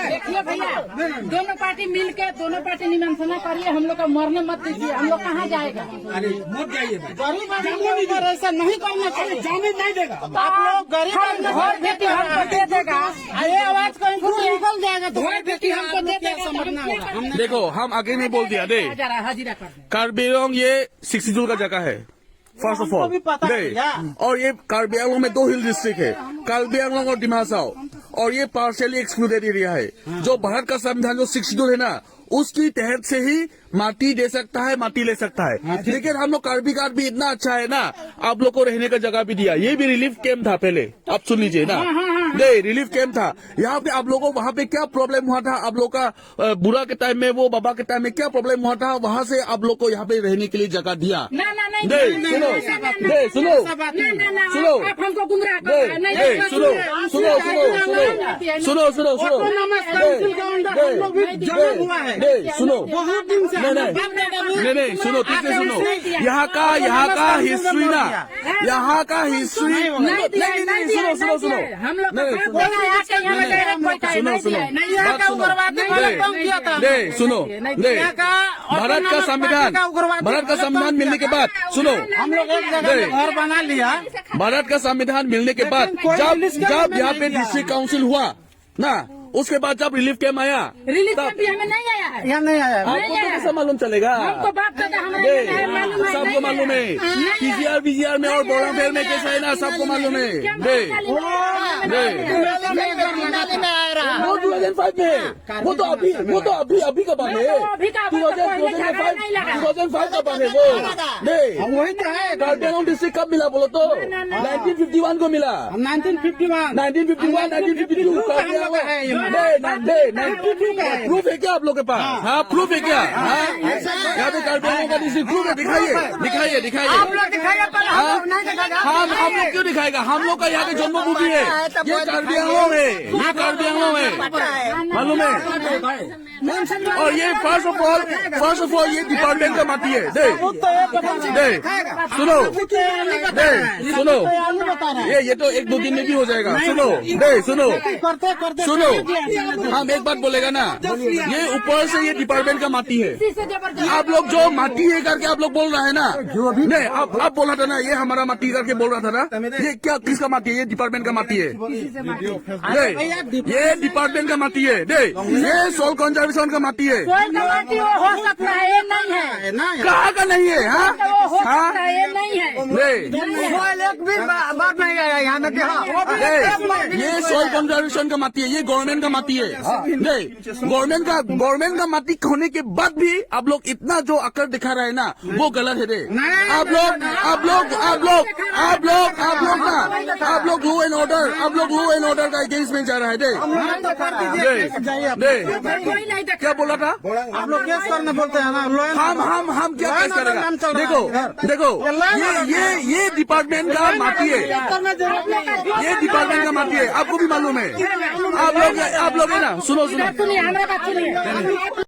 देखिए भैया, दोनों पार्टी मिलके दोनों पार्टी निमंत्रणा करिए, हम लोग का मरने मत दीजिए, हम लोग कहाँ जाएगा? अरे मत जाइए भाई, गरीब आदमी को ऐसा नहीं करना चाहिए, जाने नहीं देगा। आप लोग गरीब वोट देती हमको दे देगा, ये आवाज कहीं निकल जाएगा तो वोट देती हमको दे देगा, समझना होगा। देखो हम आगे नहीं बोल दिया दे, हाजिरा कर दें। कार्बी आंगलोंग ये 60 जून का जगह है फर्स्ट ऑफ ऑल दे, और ये कार्बी आंगलोंग में 2 हिल डिस्ट्रिक्ट है, कार्बी आंगलोंग और डिमा हासाओ, और ये पार्शियली एक्सक्लूडेड एरिया है। जो भारत का संविधान जो 6 शेड्यूल है ना, उसकी तहत से ही माटी दे सकता है, माटी ले सकता है। लेकिन हम लोग कार्बी कार्ड भी इतना अच्छा है ना, आप लोग को रहने का जगह भी दिया। ये भी रिलीफ कैंप था पहले, आप सुन लीजिए ना, नहीं रिलीफ कैंप था यहाँ पे। आप लोगों को वहाँ पे क्या प्रॉब्लम हुआ था, आप लोग का बुरा के टाइम में, वो बाबा के टाइम में क्या प्रॉब्लम हुआ था, वहाँ से आप लोग को यहाँ पे रहने के लिए जगह दिया। नहीं सुनो, नहीं सुनो, सुनो, हमको गुमराह सुनो, सुनो, सुनो, सुनो, सुनो, बहुत दिन से नहीं सुनो, ठीक है सुनो, यहाँ का हिस्ट्री ना, यहाँ का हिस्ट्री नहीं सुनो, सुनो, सुनो, हम लोग नहीं सुनो, नहीं भारत का संविधान मिलने के बाद सुनो, हम लोग एक जगह घर बना लिया। भारत का संविधान मिलने के बाद जब यहाँ पे डिस्ट्रिक्ट काउंसिल हुआ ना, उसके बाद जब रिलीफ कैम्प आया, रिलीफ कैम्प भी हमें नहीं आया है, यहाँ नहीं आया। आपको तो कैसे मालूम चलेगा? हमको बात करना सबको मालूम है, पीजीआर में और बोराफेर में कैसा है ना, सबको मालूम है। वो 2005 में है, वो तो अभी का बात है, 2005 का बात है वो। नहीं वही तो है। कार्बी आंगलोंग डिस्ट्रिक्ट कब मिला बोलो तो? 1951 को मिला, 1952 कार्बी आंगलोंग। प्रूफ है क्या आप लोग के पास? हाँ प्रूफ है क्या? यहाँ पे कार्बी आंगलोंग का डिस्ट्रिक्ट प्रूफ है, दिखाइए। हम लोग क्यों दिखाएगा? हम लोग का यहाँ की जन्मभूमि है, ये कार्बी आंगलोंग है, ये कार्बी आंगलोंग है, मालूम है। और ये फर्स्ट ऑफ ऑल ये डिपार्टमेंट का माटी है। सुनो, ये तो 1-2 दिन में भी हो जाएगा। सुनो, हम एक बात बोलेगा ना, ये ऊपर से ये डिपार्टमेंट का माटी है। आप लोग जो माटी है करके आप लोग बोल रहे हैं ना, नहीं आप बोल रहा था ना, ये हमारा माटी करके बोल रहा था ना, ये क्या किसका माटी है? ये डिपार्टमेंट का माटी है, ये डिपार्टमेंट का माटी है, ये सोल कंजर्वेशन का माटी है। हो सकता है, ये नहीं है, कहाँ का नहीं है? हाँ ये नहीं है, बात नहीं आया यहाँ में। ये सोल कंजर्वेशन का माटी है, ये गवर्नमेंट का माटी है। नहीं गवर्नमेंट का माटी होने के बाद भी आप लोग इतना जो अकड़ दिखा रहे हैं ना, वो गलत है रे। आप लोग लॉ एंड ऑर्डर का अगेंस्ट में जा रहा है। क्या बोला था? आप लोग केस करने बोलते हैं ना, हम क्या केस करेगा? देखो ये डिपार्टमेंट का माटी है, ये डिपार्टमेंट का माटी है, आपको भी मालूम है। आप लोग है ना, सुनो हमारा बात सुनिए।